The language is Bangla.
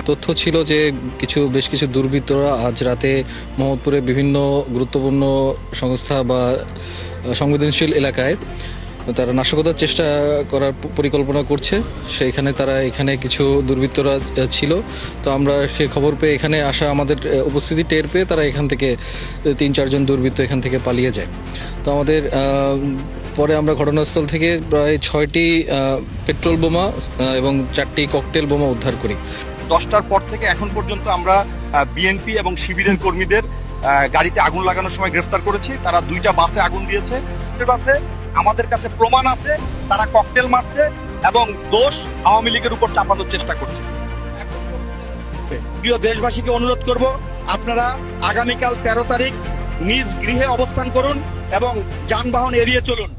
তথ্য ছিল যে বেশ কিছু দুর্বৃত্তরা আজ রাতে মোহাম্মদপুরে বিভিন্ন গুরুত্বপূর্ণ সংস্থা বা সংবেদনশীল এলাকায় তারা নাশকতার চেষ্টা করার পরিকল্পনা করছে। সেইখানে এখানে কিছু দুর্বৃত্তরা ছিল। তো আমরা সে খবর পেয়ে এখানে আসা, আমাদের উপস্থিতি টের পেয়ে তারা এখান থেকে 3-4 জন দুর্বৃত্ত এখান থেকে পালিয়ে যায়। তো আমাদের পরে আমরা ঘটনাস্থল থেকে প্রায় 6টি পেট্রোল বোমা এবং 4টি ককটেল বোমা উদ্ধার করি। 10টার পর থেকে এখন পর্যন্ত আমরা বিএনপি এবং শিবিরের কর্মীদের গাড়িতে আগুন লাগানোর সময় গ্রেফতার করেছি। তারা 2টা বাসে আগুন দিয়েছে। বাসে আমাদের কাছে প্রমাণ আছে তারা ককটেল মারছে এবং দোষ আওয়ামী লীগের উপর চাপানোর চেষ্টা করছে। প্রিয় দেশবাসীকে অনুরোধ করব, আপনারা আগামীকাল 13 তারিখ নিজ গৃহে অবস্থান করুন এবং যানবাহন এড়িয়ে চলুন।